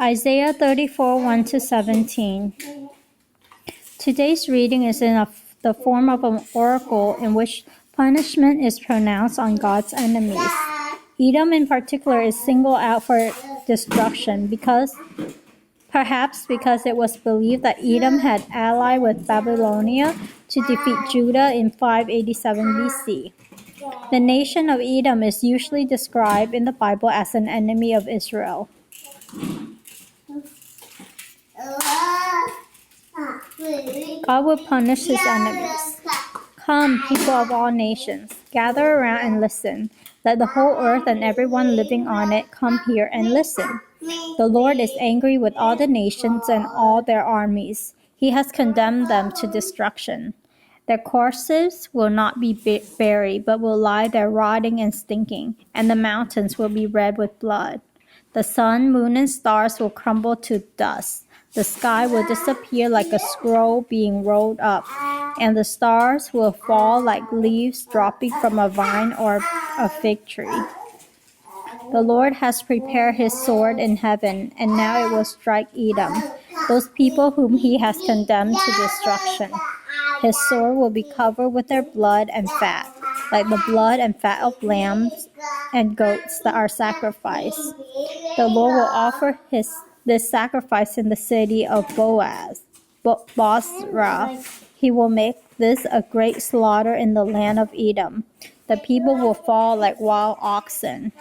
Isaiah 34, 1-17. Today's reading is in the form of an oracle in which punishment is pronounced on God's enemies. Edom in particular is singled out for destruction perhaps because it was believed that Edom had allied with Babylonia to defeat Judah in 587 BC. The nation of Edom is usually described in the Bible as an enemy of Israel. God will punish his enemies. Come, people of all nations, gather around and listen. Let the whole earth and everyone living on it come here and listen. The Lord is angry with all the nations and all their armies. He has condemned them to destruction. Their corpses will not be buried, but will lie there rotting and stinking, and the mountains will be red with blood. The sun, moon, and stars will crumble to dust. The sky will disappear like a scroll being rolled up, and the stars will fall like leaves dropping from a vine or a fig tree. The Lord has prepared his sword in heaven, and now it will strike Edom, those people whom he has condemned to destruction. His sword will be covered with their blood and fat, like the blood and fat of lambs and goats that are sacrificed. The Lord will offer this sacrifice in the city of Bozrah. He will make this a great slaughter in the land of Edom. The people will fall like wild oxen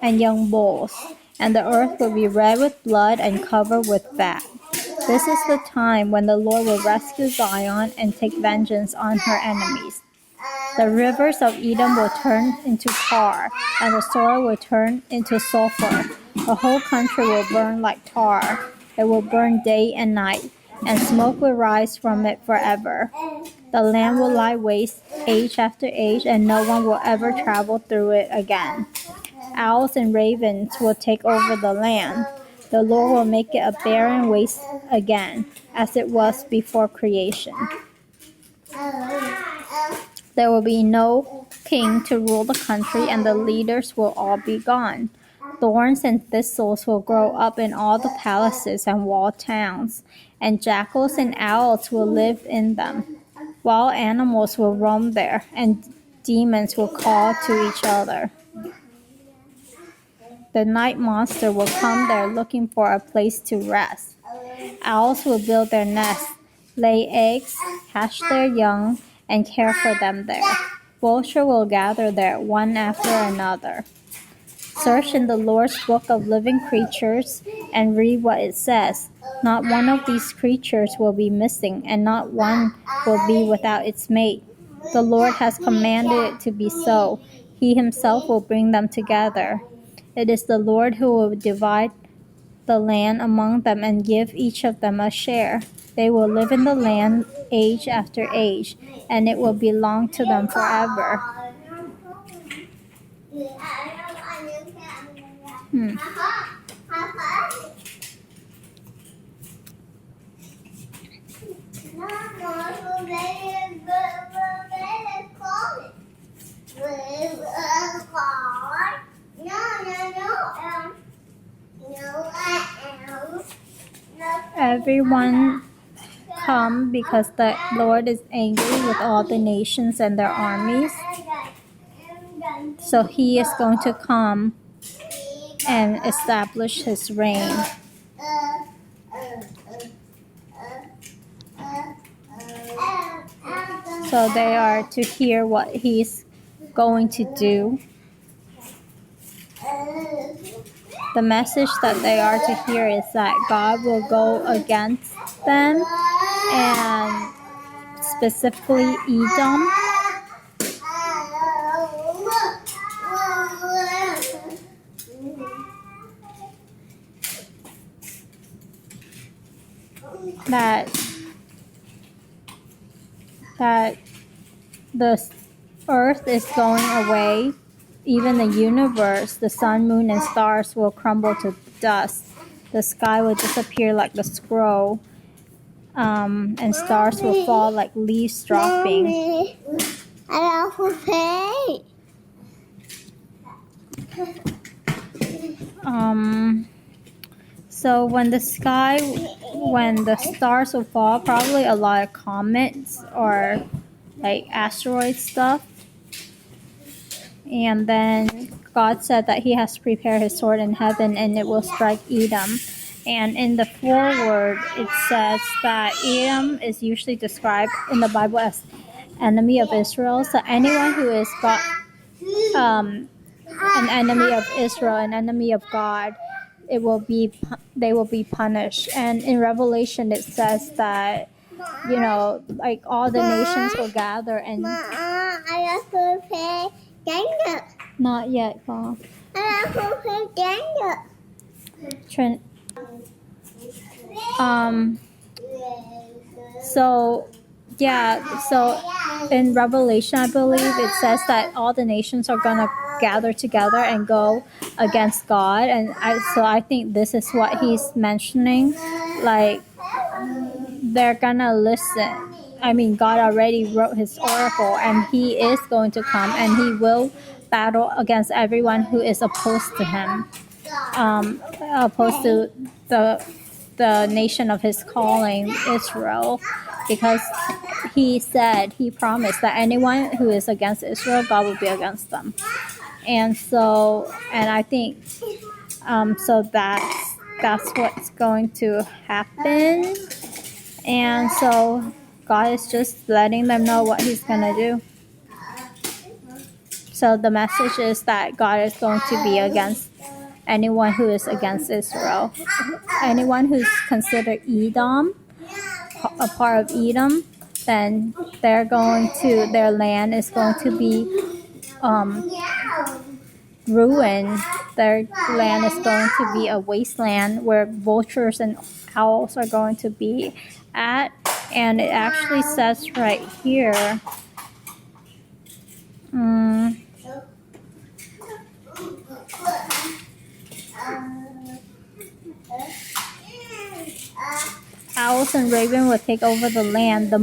and young bulls, and the earth will be red with blood and covered with fat. This is the time when the Lord will rescue Zion and take vengeance on her enemies. The rivers of Edom will turn into tar, and the soil will turn into sulfur. The whole country will burn like tar. It will burn day and night, and smoke will rise from it forever. The land will lie waste age after age, and no one will ever travel through it again. Owls and ravens will take over the land. The Lord will make it a barren waste again, as it was before creation. There will be no king to rule the country, and the leaders will all be gone. Thorns and thistles will grow up in all the palaces and walled towns, and jackals and owls will live in them. Wild animals will roam there, and demons will call to each other. The night monster will come there looking for a place to rest. Owls will build their nests, lay eggs, hatch their young, and care for them there. Vultures will gather there, one after another. Search in the Lord's book of living creatures and read what it says. Not one of these creatures will be missing, and not one will be without its mate. The Lord has commanded it to be so. He himself will bring them together. It is the Lord who will divide the land among them and give each of them a share. They will live in the land age after age, and it will belong to them forever. Everyone come because the Lord is angry with all the nations and their armies. So he is going to come and establish his reign. So they are to hear what he's going to do. The message that they are to hear is that God will go against them, and specifically Edom. That the earth is going away. Even the universe, the sun, moon, and stars will crumble to dust. The sky will disappear like the scroll, and stars will fall like leaves dropping. So when the stars will fall, probably a lot of comets or like asteroid stuff. And then God said that he has prepared his sword in heaven and it will strike Edom. And in the foreword, it says that Edom is usually described in the Bible as enemy of Israel. So anyone who is an enemy of Israel, an enemy of God, they will be punished. And in Revelation, it says that like all the nations will gather and not yet, Paul. So in Revelation, I believe it says that all the nations are gonna gather together and go against God, and I think this is what he's mentioning, like they're gonna listen. I mean, God already wrote his oracle, and he is going to come, and he will battle against everyone who is opposed to him, opposed to the nation of his calling, Israel, because he promised that anyone who is against Israel, God will be against them. And I think, so that's what's going to happen. And so God is just letting them know what he's going to do. So the message is that God is going to be against anyone who is against Israel. Anyone who's considered Edom, a part of Edom, then their land is going to be ruined. Their land is going to be a wasteland where vultures and owls are going to be at. And it actually says right here, owls and raven will take over the land. The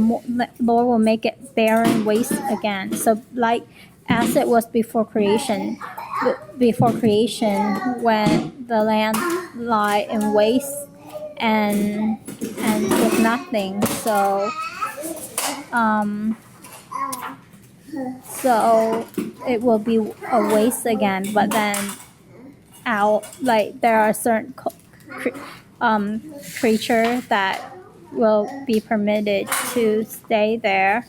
Lord will make it barren waste again. So like as it was before creation, when the land lie in waste and with nothing. So it will be a waste again. But then there are certain creature that will be permitted to stay there.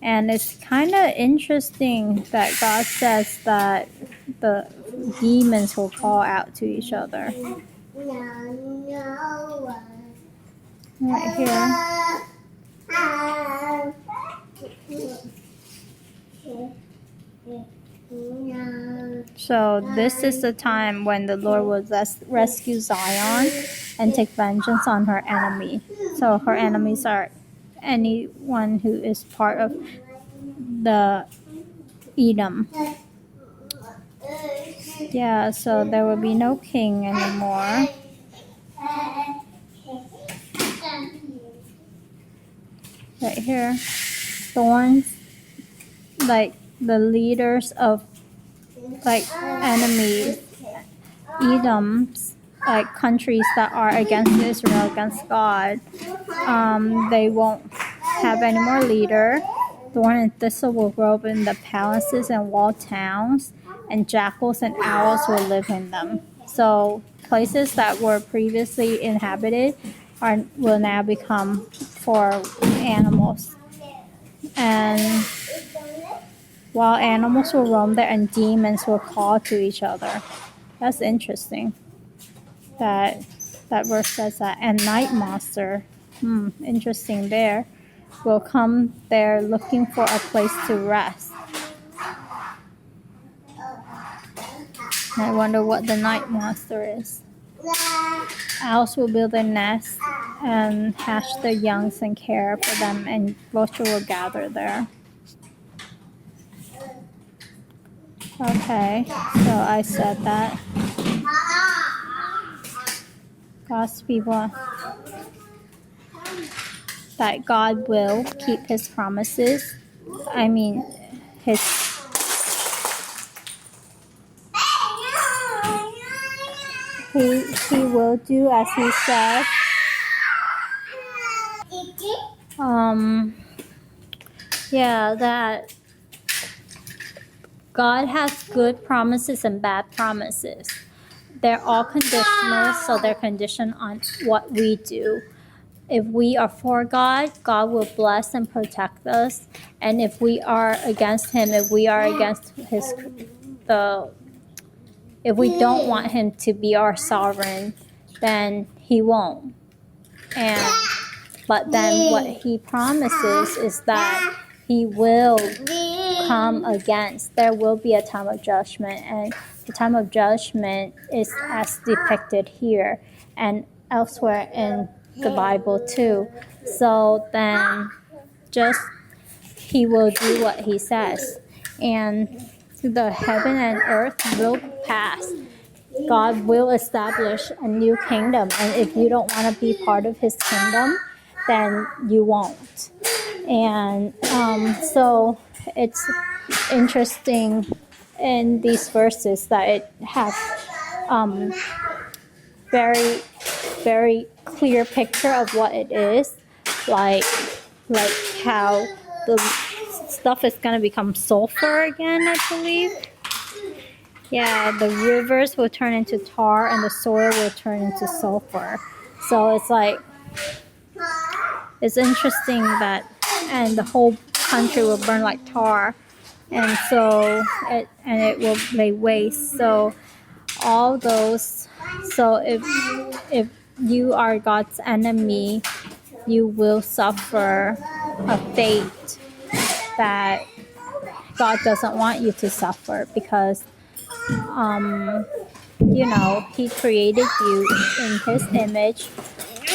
And it's kind of interesting that God says that the demons will call out to each other. Right here. So this is the time when the Lord will rescue Zion and take vengeance on her enemy. So her enemies are anyone who is part of the Edom. Yeah, so there will be no king anymore. Right here, thorns, like the leaders of enemies, Edoms, like countries that are against Israel, against God, they won't have any more leader. Thorn and thistle will grow up in the palaces and walled towns, and jackals and owls will live in them. So places that were previously inhabited will now become for animals. And wild animals will roam there and demons will call to each other. That's interesting. That verse says that. And night monster, interesting there, will come there looking for a place to rest. I wonder what the night monster is. Owls will build their nests and hatch their youngs and care for them, and vulture will gather there. Okay, so I said that. God's people, that God will keep his promises. I mean, he will do as he says. That God has good promises and bad promises. They're all conditional, so they're conditioned on what we do. If we are for God, God will bless and protect us. And if we are against Him, if we are against if we don't want Him to be our sovereign, then He won't. But then what He promises is that He will come against. There will be a time of judgment, and the time of judgment is as depicted here and elsewhere in the Bible too. So then He will do what He says, and the heaven and earth will pass. God will establish a new kingdom, and if you don't want to be part of His kingdom, then you won't. And so it's interesting in these verses that it has very, very clear picture of what it is, like how the stuff is going to become sulfur again, I believe. Yeah, the rivers will turn into tar and the soil will turn into sulfur. So it's interesting that, and the whole country will burn like tar, and so it will lay waste. So all those. So if you are God's enemy, you will suffer a fate that God doesn't want you to suffer, because He created you in His image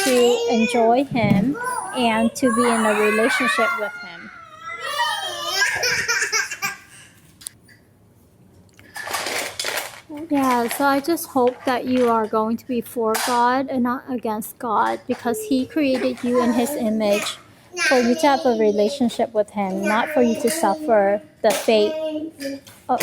to enjoy Him and to be in a relationship with Him. Yeah, so I just hope that you are going to be for God and not against God, because He created you in His image for you to have a relationship with Him, not for you to suffer the fate of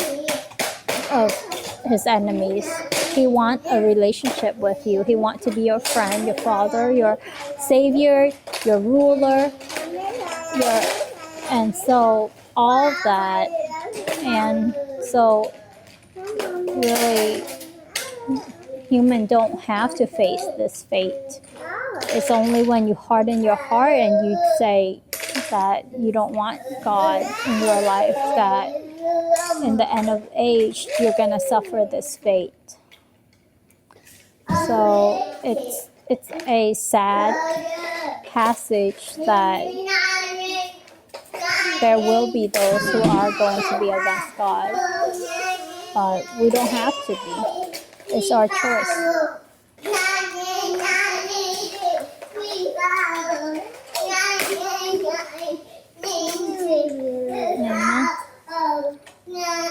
His enemies. He wants a relationship with you. He wants to be your friend, your father, your savior, your ruler, and so all of that. And so really, humans don't have to face this fate. It's only when you harden your heart and you say that you don't want God in your life that in the end of age you're going to suffer this fate. So it's a sad passage that there will be those who are going to be against God, but we don't have to be. It's our choice.